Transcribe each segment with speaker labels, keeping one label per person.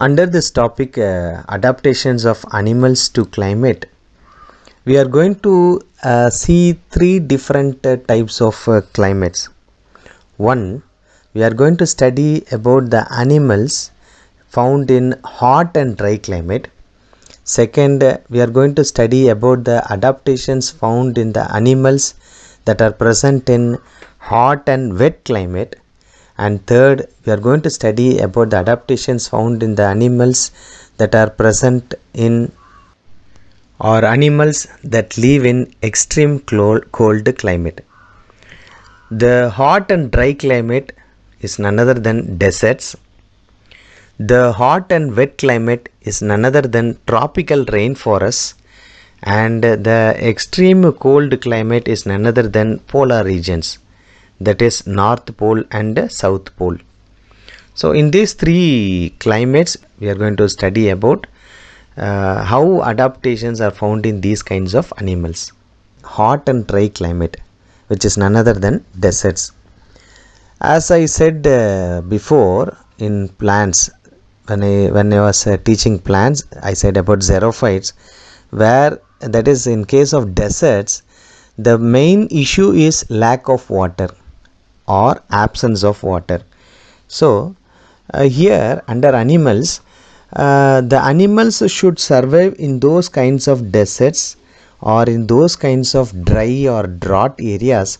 Speaker 1: Under this topic, adaptations of animals to climate, we are going to see three different types of climates. One, we are going to study about the animals found in hot and dry climate. Second, we are going to study about the adaptations found in the animals that are present in hot and wet climate. And third, we are going to study about the adaptations found in the animals that are present in or animals that live in extreme cold climate. The hot and dry climate is none other than deserts. The hot and wet climate is none other than tropical rainforests, and the extreme cold climate is none other than polar regions, that is North Pole and South Pole. So in these three climates we are going to study about how adaptations are found in these kinds of animals. Hot and dry climate, which is none other than deserts. As I said before, in plants, when I was teaching plants, I said about xerophytes, where that is in case of deserts, the main issue is lack of water or absence of water. So here under animals, the animals should survive in those kinds of deserts or in those kinds of dry or drought areas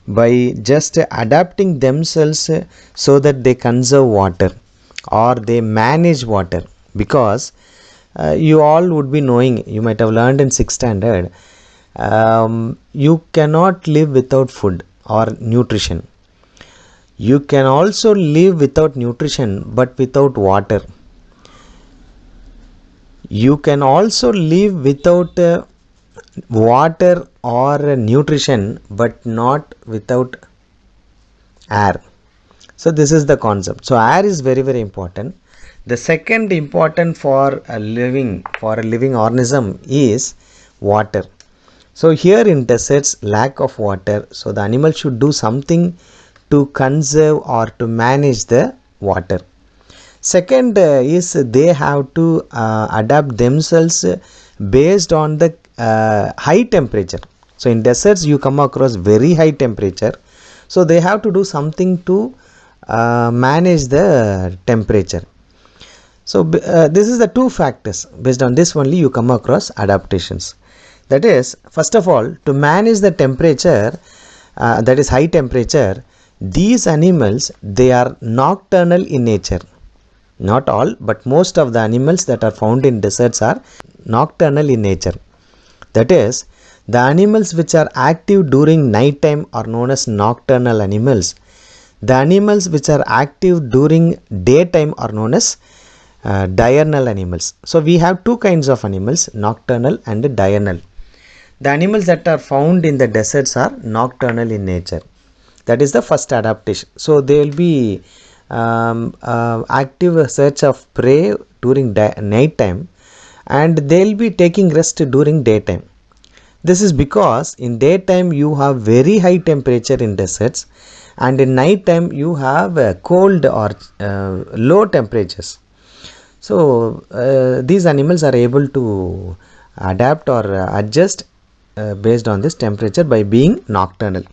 Speaker 1: by just adapting themselves so that they conserve water or they manage water. Because you all would be knowing, you might have learned in 6th standard, you cannot live without food or nutrition. You can also live without nutrition but without water. You can also live without water or nutrition but not without air. So this is the concept. So air is very important. The second important for a living organism is water. So here in deserts, lack of water, so the animal should do something to conserve or to manage the water. Second is they have to adapt themselves based on the high temperature. So in deserts you come across very high temperature, so they have to do something to manage the temperature. So this is the two factors. Based on this only you come across adaptations. That is, first of all, to manage the temperature, that is high temperature, these animals, they are nocturnal in nature. Not all, but most of the animals that are found in deserts are nocturnal in nature. That is, the animals which are active during night time are known as nocturnal animals. The animals which are active during daytime are known as diurnal animals. So we have two kinds of animals, nocturnal and diurnal. The animals that are found in the deserts are nocturnal in nature. That is the first adaptation. So they will be active search of prey during night time, and they will be taking rest during daytime. This is because in daytime you have very high temperature in deserts, and in night time you have cold or low temperatures. So these animals are able to adapt or adjust based on this temperature by being nocturnal.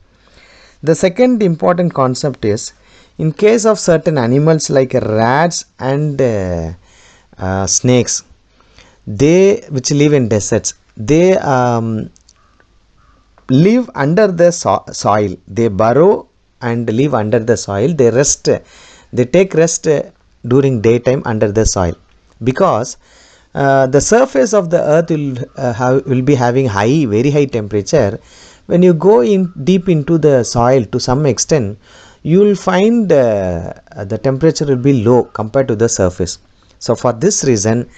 Speaker 1: The second important concept is, in case of certain animals like rats and snakes, they which live in deserts, they live under the soil. They burrow and live under the soil. They rest. They take rest during daytime under the soil, because the surface of the earth will be having very high temperature. When you go in deep into the soil to some extent, you will find the temperature will be low compared to the surface. So for this reason,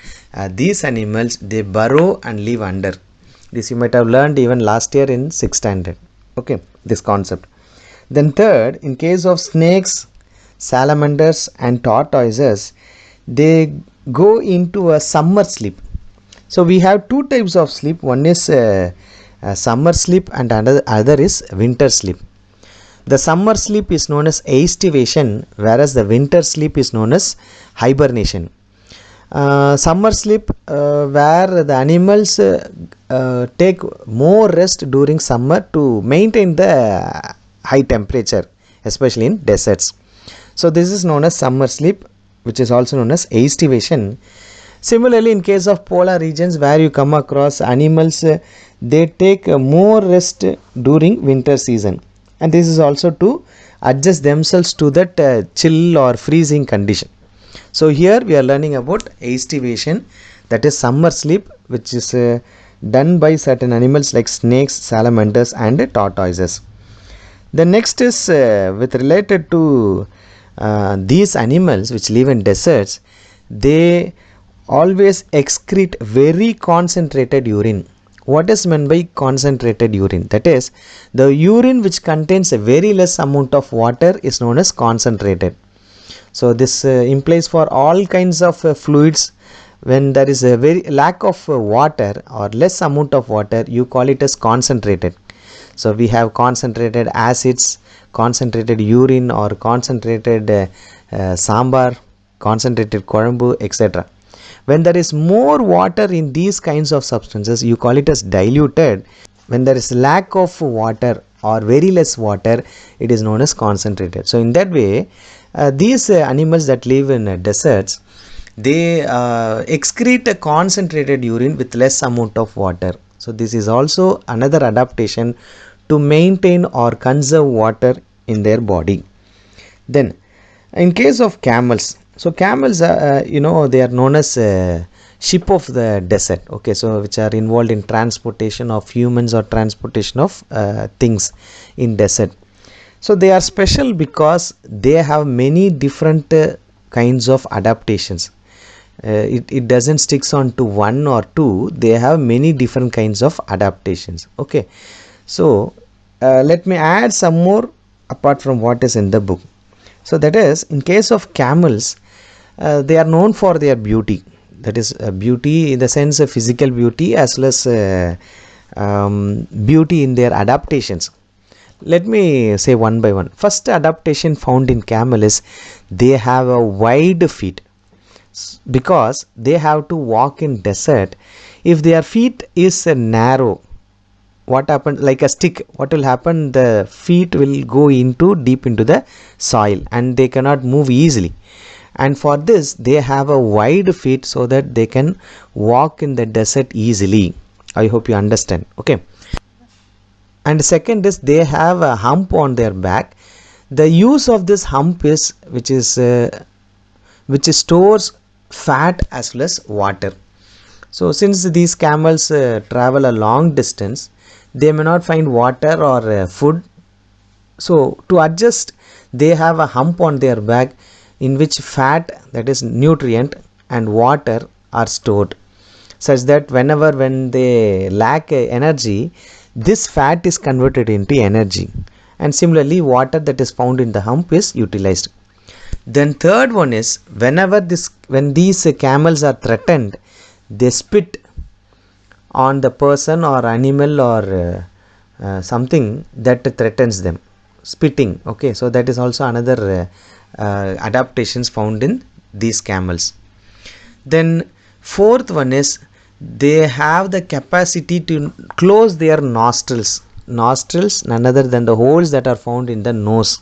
Speaker 1: these animals, they burrow and live under. This you might have learned even last year in 6th standard. Okay, this concept. Then third, in case of snakes, salamanders and tortoises, they go into a summer sleep. So we have two types of sleep. One is summer sleep and other is winter sleep. The summer sleep is known as aestivation, whereas the winter sleep is known as hibernation. Summer sleep, where the animals take more rest during summer to maintain the high temperature, especially in deserts. So this is known as summer sleep, which is also known as estivation. Similarly, in case of polar regions where you come across animals, they take more rest during winter season, and this is also to adjust themselves to that chill or freezing condition. So here we are learning about estivation, that is summer sleep, which is done by certain animals like snakes, salamanders, and tortoises. The next is with related to these animals which live in deserts. They always excrete very concentrated urine. What is meant by concentrated urine? That is, the urine which contains a very less amount of water is known as concentrated. So this implies for all kinds of fluids, when there is a very lack of water or less amount of water, you call it as concentrated. So we have concentrated acids, concentrated urine, or concentrated sambar, concentrated korambu, etc. When there is more water in these kinds of substances, you call it as diluted. When there is lack of water or very less water, it is known as concentrated. So in that way, these animals that live in deserts, they excrete a concentrated urine with less amount of water. So this is also another adaptation to maintain or conserve water in their body. Then in case of camels, so camels they are known as ship of the desert, okay, so which are involved in transportation of humans or transportation of things in desert. So they are special because they have many different kinds of adaptations. It doesn't sticks on to one or two, they have many different kinds of adaptations, okay. So let me add some more apart from what is in the book. So that is, in case of camels, they are known for their beauty, that is beauty in the sense of physical beauty as well as beauty in their adaptations. Let me say one by one. First adaptation found in camel is they have a wide feet, because they have to walk in desert. If their feet is narrow, what happened, like a stick, what will happen, the feet will go into deep into the soil and they cannot move easily, and for this they have a wide feet so that they can walk in the desert easily. I hope you understand, okay. And second is they have a hump on their back. The use of this hump is which stores fat as well as water. So since these camels travel a long distance, they may not find water or food, so to adjust, they have a hump on their back in which fat, that is nutrient, and water are stored, such that when they lack energy, this fat is converted into energy, and similarly water that is found in the hump is utilized. Then third one is, when these camels are threatened, they spit on the person or animal or something that threatens them, spitting, okay. So that is also another adaptations found in these camels. Then fourth one is, they have the capacity to close their nostrils, none other than the holes that are found in the nose.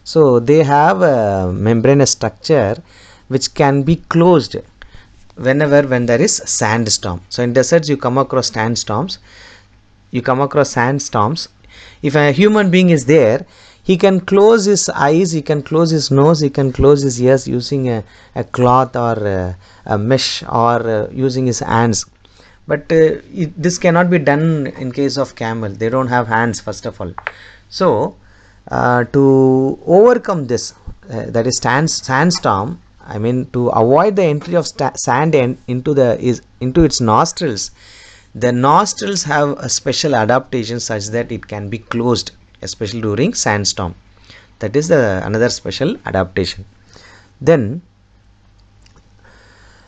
Speaker 1: So they have a membranous structure which can be closed when there is sandstorm. So in deserts you come across sandstorms. If a human being is there, he can close his eyes, he can close his nose, he can close his ears using a cloth or a mesh, or using his hands. But this cannot be done in case of camel. They don't have hands, first of all. So to overcome this, that is sandstorm, I mean to avoid the entry of sand into its nostrils, the nostrils have a special adaptation such that it can be closed, especially during sandstorm. That is another special adaptation. Then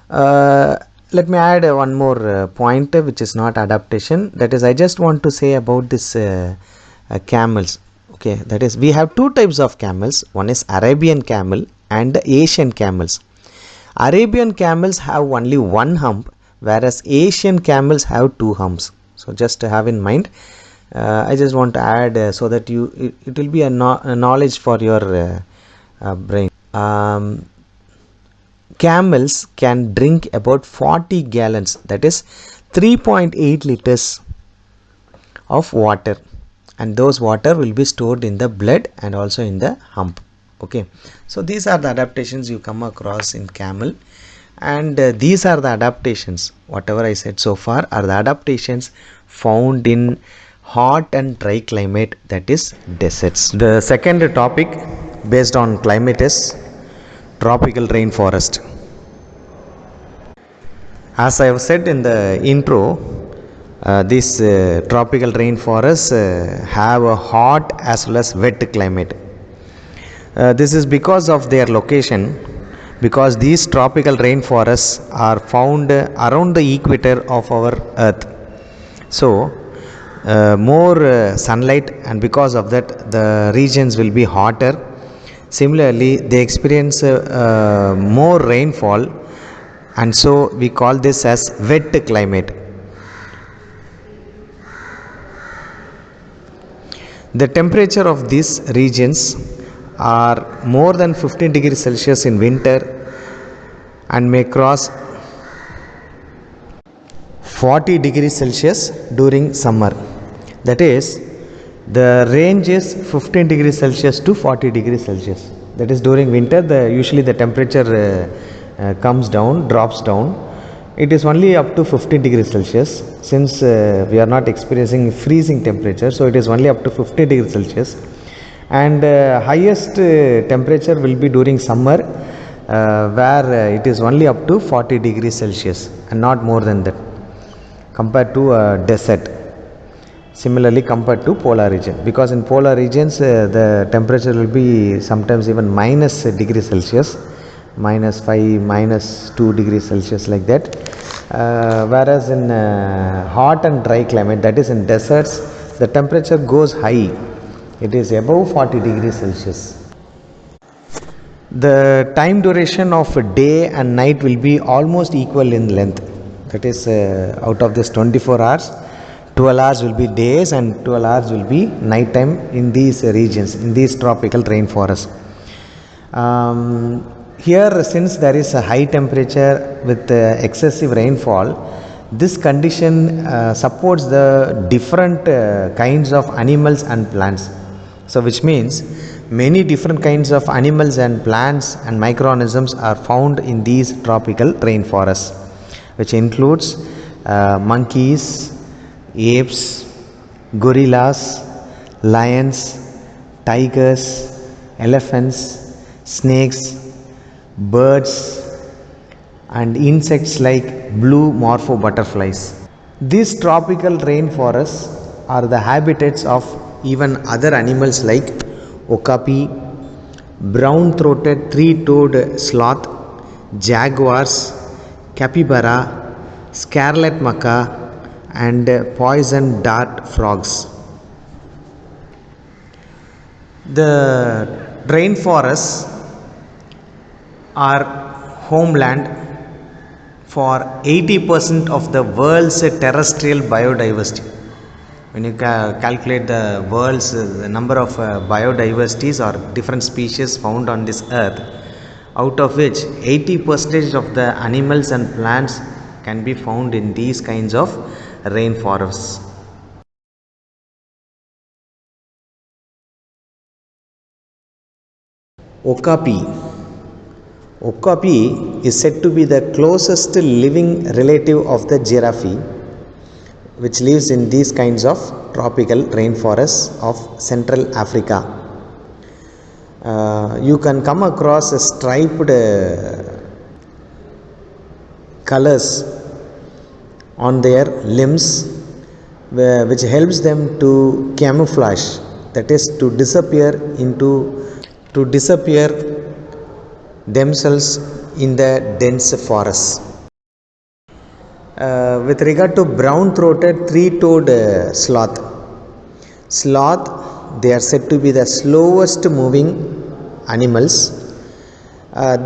Speaker 1: let me add one more point which is not adaptation, that is I just want to say about this camels, okay. That is, we have two types of camels. One is Arabian camel and the Asian camels. Arabian camels have only one hump, whereas Asian camels have two humps. So just to have in mind, I just want to add so that it will be a knowledge for your brain. Camels can drink about 40 gallons, that is 3.8 liters of water, and those water will be stored in the blood and also in the hump. Okay, so these are the adaptations you come across in camel, and these are the adaptations, whatever I said so far are the adaptations found in hot and dry climate, that is deserts. The second topic based on climate is tropical rainforest. As I have said in the intro, these tropical rainforests have a hot as well as wet climate. This is because of their location, because these tropical rainforests are found around the equator of our earth. So more sunlight, and because of that the regions will be hotter. Similarly, they experience more rainfall, and so we call this as wet climate. The temperature of these regions are more than 15 degrees Celsius in winter and may cross 40 degrees Celsius during summer. That is, the range is 15 degrees Celsius to 40 degrees Celsius. That is, during winter usually the temperature comes down, drops down. It is only up to 15 degrees Celsius, since we are not experiencing freezing temperature, so it is only up to 50 degrees Celsius. And highest temperature will be during summer, where it is only up to 40 degrees Celsius and not more than that, compared to a desert. Similarly, compared to polar region, because in polar regions the temperature will be sometimes even minus degrees Celsius, minus 5, minus 2 degrees Celsius, like that. Whereas in hot and dry climate, that is in deserts, the temperature goes high. It is above 40 degrees Celsius. The time duration of a day and night will be almost equal in length. That is, out of this 24 hours, 12 hours will be days and 12 hours will be night time in these regions, in these tropical rainforests. Here, since there is a high temperature with excessive rainfall, this condition supports the different kinds of animals and plants. So which means many different kinds of animals and plants and microorganisms are found in these tropical rainforests, which includes monkeys, apes, gorillas, lions, tigers, elephants, snakes, birds, and insects like blue morpho butterflies. These tropical rainforests are the habitats of even other animals like okapi, brown-throated three-toed sloth, jaguars, capybara, scarlet macaque, and poison dart frogs. The rainforests are homeland for 80% of the world's terrestrial biodiversity. When you calculate the world's the number of biodiversities or different species found on this earth, out of which 80% of the animals and plants can be found in these kinds of rainforests. Okapi. Okapi is said to be the closest living relative of the giraffe, which lives in these kinds of tropical rainforests of Central Africa. You can come across striped colors on their limbs, which helps them to camouflage, that is to disappear themselves in the dense forests. With regard to brown-throated three-toed sloth, they are said to be the slowest moving animals.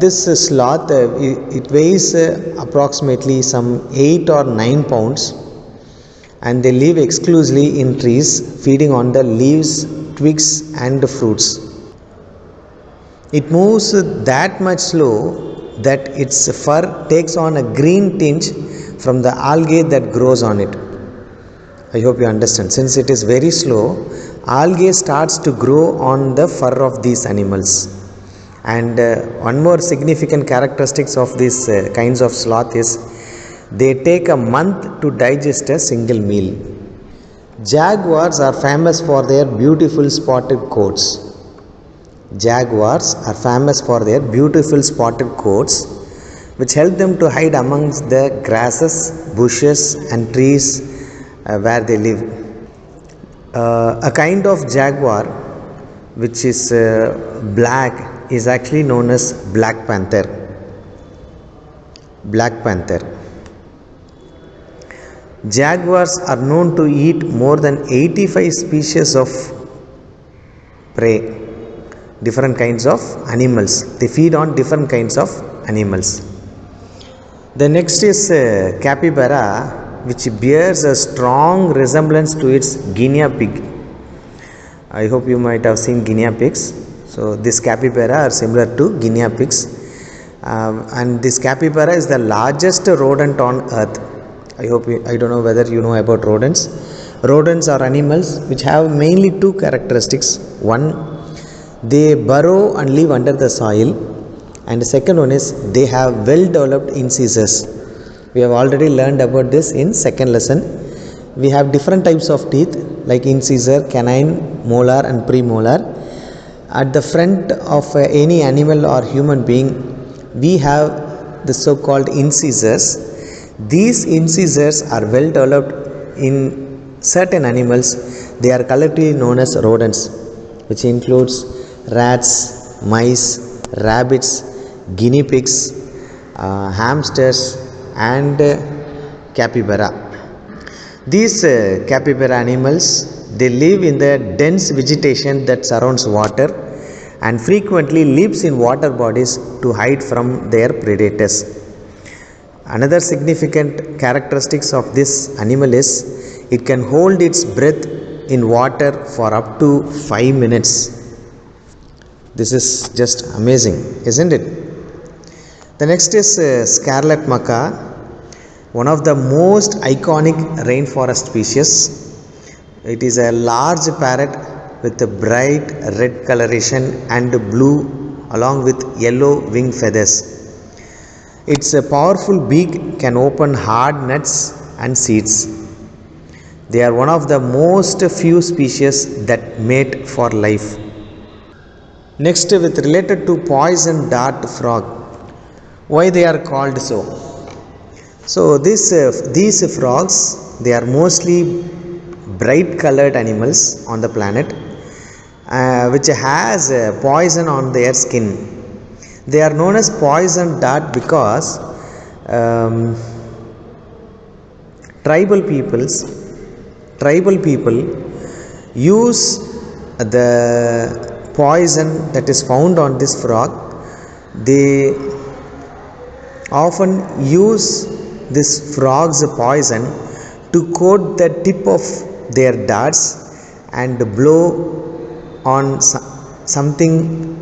Speaker 1: This sloth, it weighs approximately some 8 or 9 pounds, and they live exclusively in trees, feeding on the leaves, twigs and fruits. It moves that much slow that its fur takes on a green tinge from the algae that grows on it. I hope you understand. Since it is very slow, algae starts to grow on the fur of these animals. And one more significant characteristics of these kinds of sloth is they take a month to digest a single meal. Jaguars are famous for their beautiful spotted coats. Jaguars are famous for their beautiful spotted coats, which help them to hide amongst the grasses, bushes, and trees where they live. A kind of jaguar which is black is actually known as black panther. Black panther. Jaguars are known to eat more than 85 species of prey, different kinds of animals. They feed on different kinds of animals. The next is capybara, which bears a strong resemblance to its guinea pig. I hope you might have seen guinea pigs. So this capybara are similar to guinea pigs, and this capybara is the largest rodent on earth. I don't know whether you know about rodents. Rodents are animals which have mainly two characteristics. One, they burrow and live under the soil, and the second one is they have well developed incisors. We have already learned about this in second lesson. We have different types of teeth like incisor, canine, molar and premolar. At the front of any animal or human being, we have the so called incisors. These incisors are well developed in certain animals. They are collectively known as rodents, which includes rats, mice, rabbits, guinea pigs, hamsters and capybara. These capybara animals, they live in the dense vegetation that surrounds water and frequently lives in water bodies to hide from their predators. Another significant characteristics of this animal is it can hold its breath in water for up to 5 minutes. This is just amazing, isn't it? The next is scarlet macaw, one of the most iconic rainforest species. It is a large parrot with a bright red coloration and blue along with yellow wing feathers. Its powerful beak can open hard nuts and seeds. They are one of the most few species that mate for life. Next, with related to poison dart frog, why they are called so? So these frogs, they are mostly bright colored animals on the planet, which has poison on their skin. They are known as poison dart because tribal people use the poison that is found on this frog. They often use this frog's poison to coat the tip of their darts and blow on something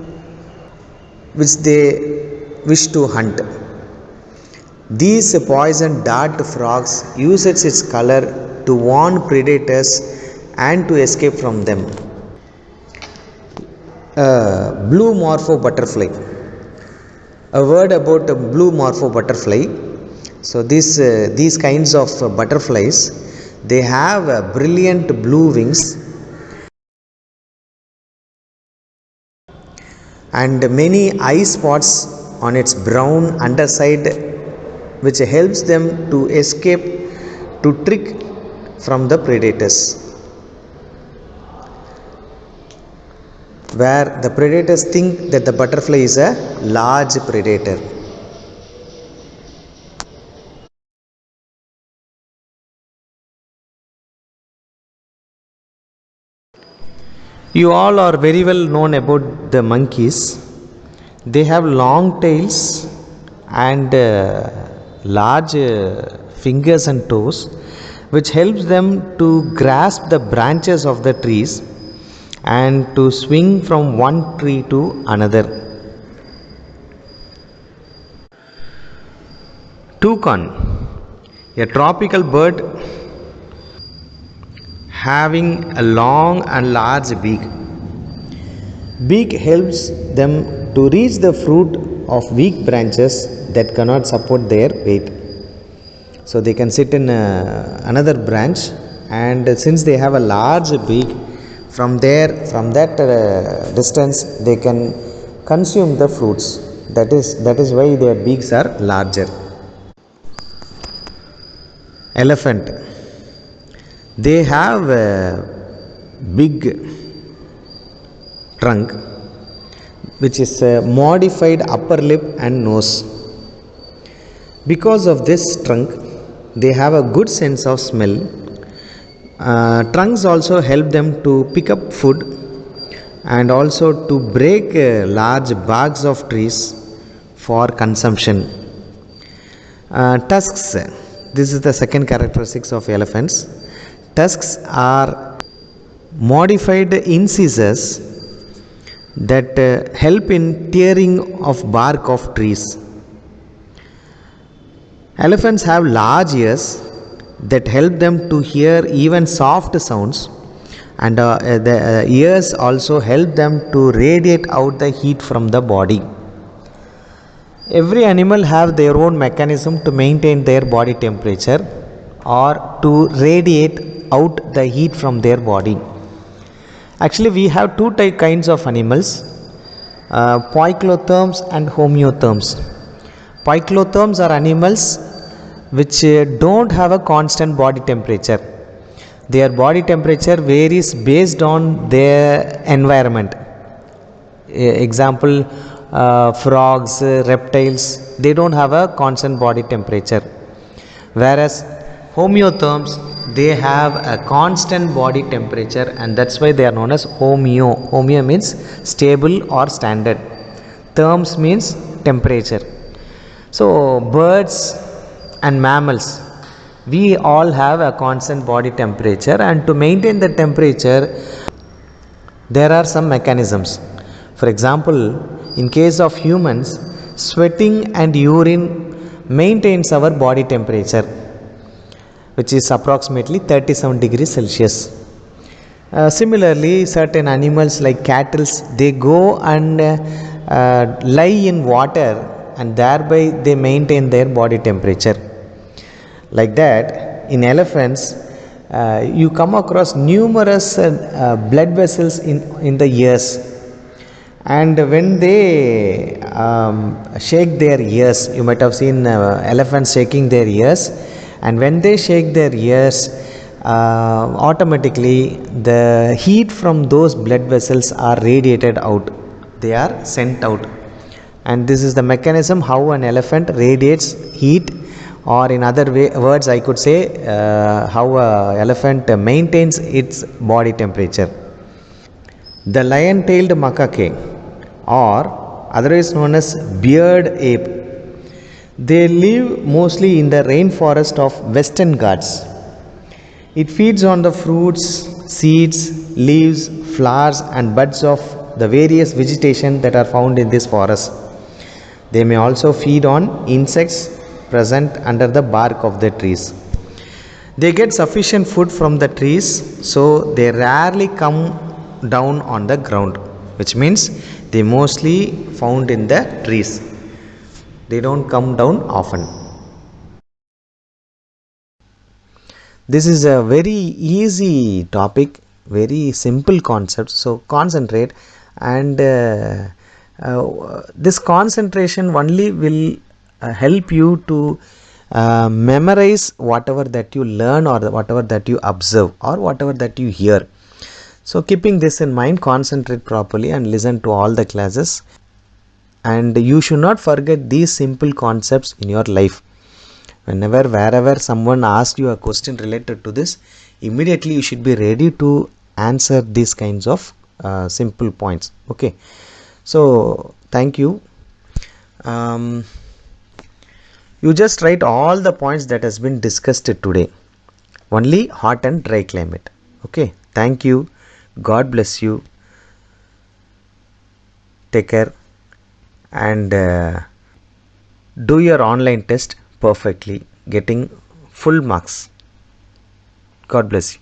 Speaker 1: which they wish to hunt. These poison dart frogs use its color to warn predators and to escape from them. Blue morpho butterfly. A word about a blue morpho butterfly. So these kinds of butterflies, they have brilliant blue wings and many eye spots on its brown underside, which helps them to escape to trick from the predators, where the predators think that the butterfly is a large predator. You all are very well known about the monkeys. They have long tails and large fingers and toes, which helps them to grasp the branches of the trees and to swing from one tree to another. Toucan, a tropical bird having a long and large beak. Beak helps them to reach the fruit of weak branches that cannot support their weight. So they can sit in another branch, and since they have a large beak, from that distance they can consume the fruits. That is why their beaks are larger. Elephant, they have a big trunk which is a modified upper lip and nose. Because of this trunk, they have a good sense of smell. Trunks also help them to pick up food and also to break large barks of trees for consumption. Tusks, this is the second characteristics of elephants. Tusks are modified incisors that help in tearing of bark of trees. Elephants have large ears that help them to hear even soft sounds, and the ears also help them to radiate out the heat from the body. Every animal have their own mechanism to maintain their body temperature or to radiate out the heat from their body. Actually, we have two kinds of animals, poikilotherms and homeotherms. Poikilotherms are animals which don't have a constant body temperature. Their body temperature varies based on their environment. Example, frogs, reptiles, they don't have a constant body temperature. Whereas homeotherms, they have a constant body temperature, and that's why they are known as homeo. Homeo means stable or standard. Therms means temperature. So birds and mammals, we all have a constant body temperature, and to maintain the temperature there are some mechanisms. For example, in case of humans, sweating and urine maintains our body temperature, which is approximately 37 degrees Celsius. Similarly, certain animals like cattle, they go and lie in water, and thereby they maintain their body temperature. Like that, in elephants, you come across numerous blood vessels in the ears, and when they shake their ears, you might have seen elephants shaking their ears, and when they shake their ears, automatically the heat from those blood vessels are radiated out, they are sent out, and this is the mechanism how an elephant radiates heat, or in other words I could say how a elephant maintains its body temperature. The lion-tailed macaque, or otherwise known as beard ape, they live mostly in the rainforest of Western Ghats. It feeds on the fruits, seeds, leaves, flowers and buds of the various vegetation that are found in this forest. They may also feed on insects present under the bark of the trees. They get sufficient food from the trees, so they rarely come down on the ground, which means they mostly found in the trees. They don't come down often. This is a very easy topic, very simple concept, so concentrate, and this concentration only will help you to memorize whatever that you learn, or whatever that you observe, or whatever that you hear. So keeping this in mind, concentrate properly and listen to all the classes, and you should not forget these simple concepts in your life. Wherever someone asks you a question related to this, immediately you should be ready to answer these kinds of simple points. Okay, so thank you. Um, you just write all the points that has been discussed today. Only hot and dry climate. Okay. Thank you. God bless you. Take care and do your online test perfectly, getting full marks. God bless you.